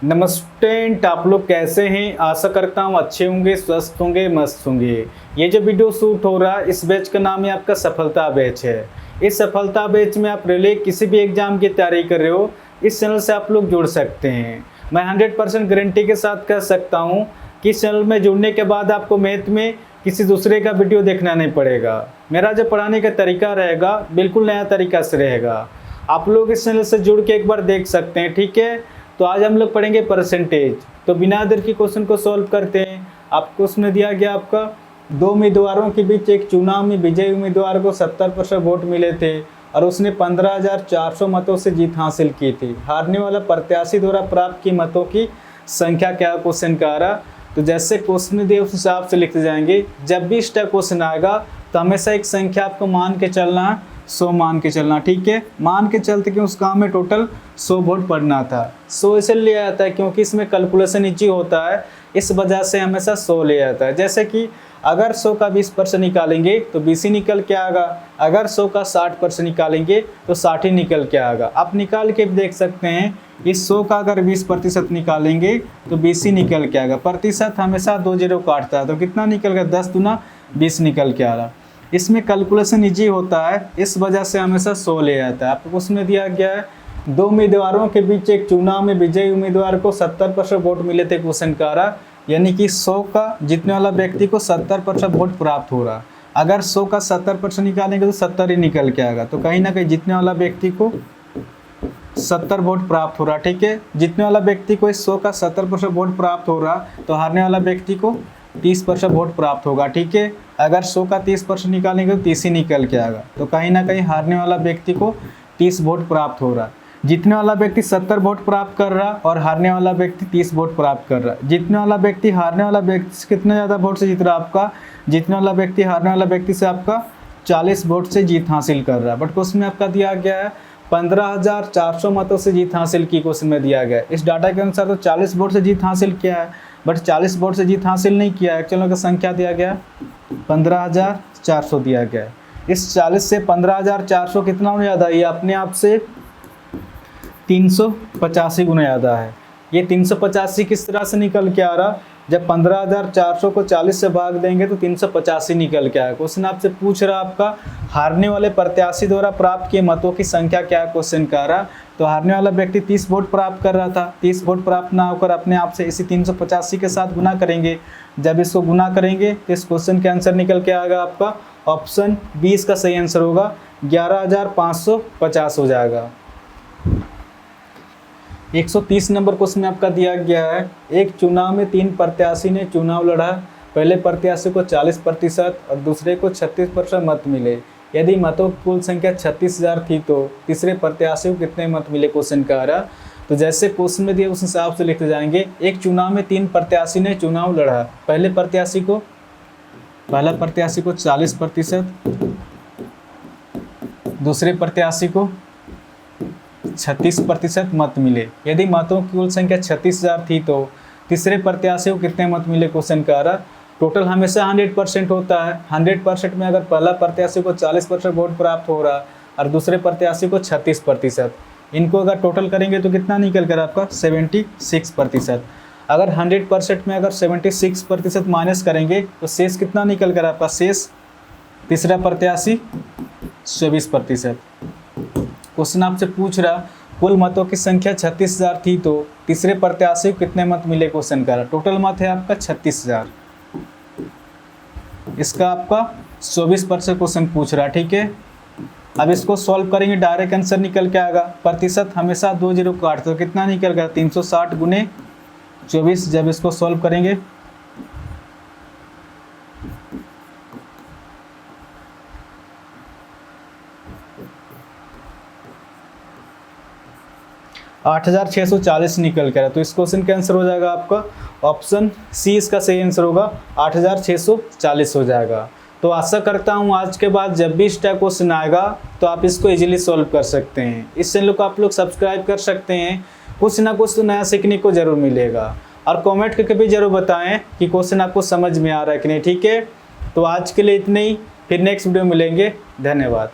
नमस्ते, आप लोग कैसे हैं। आशा करता हूँ अच्छे होंगे, स्वस्थ होंगे, मस्त होंगे। ये जो वीडियो शूट हो रहा है इस बैच का नाम है आपका सफलता बैच है। इस सफलता बैच में आप रेलवे किसी भी एग्जाम की तैयारी कर रहे हो, इस चैनल से आप लोग जुड़ सकते हैं। मैं 100% गारंटी के साथ कह सकता हूँ कि इस चैनल में जुड़ने के बाद आपको मैथ में किसी दूसरे का वीडियो देखना नहीं पड़ेगा। मेरा जो पढ़ाने का तरीका रहेगा बिल्कुल नया तरीका से रहेगा। आप लोग इस चैनल से जुड़ के एक बार देख सकते हैं, ठीक है। तो आज हम लोग पढ़ेंगे परसेंटेज। तो बिना देर के क्वेश्चन को सॉल्व करते हैं। आपको उसमें दिया गया आपका दो उम्मीदवारों के बीच एक चुनाव में विजयी उम्मीदवार को 70% वोट मिले थे और उसने 15,400 मतों से जीत हासिल की थी। हारने वाला प्रत्याशी द्वारा प्राप्त की मतों की संख्या क्या क्वेश्चन का आ रहा। तो जैसे क्वेश्चन दिए उस हिसाब से लिखते जाएंगे। जब भी इस टाइप क्वेश्चन आएगा तो हमेशा एक संख्या आपको मान के चलना है, 100 मान के चलना, ठीक है। मान के चलते कि उस काम में टोटल 100 वोट पड़ना था। 100 इसलिए लिया जाता है क्योंकि इसमें कैलकुलेशन इजी होता है, इस वजह से हमेशा 100 लिया जाता है। जैसे कि अगर 100 का 20% निकालेंगे तो 20 ही निकल के आएगा। अगर 100 का 60% निकालेंगे तो 60 ही निकल के आएगा। आप निकाल के देख सकते हैं इस 100 का अगर 20% निकालेंगे तो 20 ही निकल के आएगा। प्रतिशत हमेशा 2 0 काटता है तो कितना निकल गया, 10 दूना 20 निकल के आ रहा। इसमें कैलकुलेशन इजी होता है, इस वजह से हमेशा 100 ले जाता है। आपको उसमें दिया गया है दो उम्मीदवारों के बीच एक चुनाव में विजयी उम्मीदवार को 70% वोट मिले थे क्वेश्चन का रहा, यानी कि 100 का जीतने वाला व्यक्ति को 70% वोट प्राप्त हो रहा। अगर 100 का 70% निकालेंगे तो 70 ही निकल के आएगा। तो कहीं ना कहीं जीतने वाला व्यक्ति को 70 वोट प्राप्त हो रहा, ठीक है। जीतने वाला व्यक्ति को इस 100 का 70% वोट प्राप्त हो रहा तो हारने वाला व्यक्ति को 30% वोट प्राप्त होगा, ठीक है। अगर 100 का 30% निकालेंगे तो 30 ही निकल के आएगा। तो कहीं ना कहीं हारने वाला व्यक्ति को 30 वोट प्राप्त हो रहा। जीतने वाला व्यक्ति 70 वोट प्राप्त कर रहा और हारने वाला व्यक्ति 30 वोट प्राप्त कर रहा। जीतने वाला व्यक्ति हारने वाला व्यक्ति से कितना ज़्यादा वोट से जीत रहा आपका, जीतने वाला व्यक्ति हारने वाला व्यक्ति से आपका 40 वोट से जीत हासिल कर रहा है। बट क्वेश्चन में आपका दिया गया है 15,400 मतों से जीत हासिल की, क्वेश्चन में दिया गया है। इस डाटा के अनुसार तो 40 वोट से जीत हासिल किया है, बट 40 वोट से जीत हासिल नहीं किया है। एक्चुअल का संख्या दिया गया 15,400 दिया गया है। इस 40 से 15,400 कितना होने ज़्यादा, ये अपने आप से 385 गुना ज़्यादा है। ये 385 किस तरह से निकल के आ रहा, जब 15,400 को 40 से भाग देंगे तो 385 निकल के आएगा। क्वेश्चन आपसे पूछ रहा आपका हारने वाले प्रत्याशी द्वारा प्राप्त किए मतों की संख्या क्या है क्वेश्चन का रहा। तो हारने वाला व्यक्ति 30 वोट प्राप्त कर रहा था, 30 वोट प्राप्त ना होकर अपने आप से इसी 385 के साथ गुना करेंगे। जब इसको गुना करेंगे तो इस क्वेश्चन के आंसर निकल के आएगा आपका ऑप्शन 20 का सही आंसर होगा, 11,550 हो जाएगा। 130 नंबर क्वेश्चन में आपका दिया गया है एक चुनाव में 3 प्रत्याशी ने चुनाव लड़ा। पहले प्रत्याशी को 40% और दूसरे को 36% मत मिले। यदि मतों की कुल संख्या 36,000 थी तो तीसरे प्रत्याशी को कितने मत मिले क्वेश्चन का आ रहा। तो जैसे क्वेश्चन में दिया उस हिसाब से लिखते जाएंगे। एक चुनाव में 3 प्रत्याशी ने चुनाव लड़ा। पहला प्रत्याशी को 40%, दूसरे प्रत्याशी को 36% मत मिले। यदि मतों की कुल संख्या 36,000 थी तो तीसरे प्रत्याशी को कितने मत मिले क्वेश्चन का आ रहा। टोटल हमेशा 100% होता है। 100% में अगर पहला प्रत्याशी को 40% वोट प्राप्त हो रहा और दूसरे प्रत्याशी को 36%, इनको अगर टोटल करेंगे तो कितना निकल कर आपका 76%। अगर 100% में अगर 76% माइनस करेंगे तो शेष कितना निकल कर आपका, शेष तीसरा प्रत्याशी 24%। क्वेश्चन आपसे पूछ रहा कुल मतों की संख्या 36,000 थी तो तीसरे प्रत्याशी को कितने मत मिले क्वेश्चन का। टोटल मत है आपका 36,000, इसका आपका 24% क्वेश्चन पूछ रहा, ठीक है। अब इसको सॉल्व करेंगे डायरेक्ट आंसर निकल के आएगा। प्रतिशत हमेशा 2 0 काटते तो कितना निकल गया 360 गुने 24। जब इसको सॉल्व करेंगे 8,640 निकल कर। तो इस क्वेश्चन का आंसर हो जाएगा आपका ऑप्शन सी, इसका सही आंसर होगा 8,640 हो जाएगा। तो आशा करता हूँ आज के बाद जब भी इस टाइप क्वेश्चन आएगा तो आप इसको इजीली सॉल्व कर सकते हैं। इस चैनल को आप लोग सब्सक्राइब कर सकते हैं, कुछ ना कुछ तो नया सीखने को जरूर मिलेगा। और कमेंट करके भी जरूर बताएं कि क्वेश्चन आपको समझ में आ रहा है कि नहीं, ठीक है। तो आज के लिए इतने ही, फिर नेक्स्ट वीडियो मिलेंगे। धन्यवाद।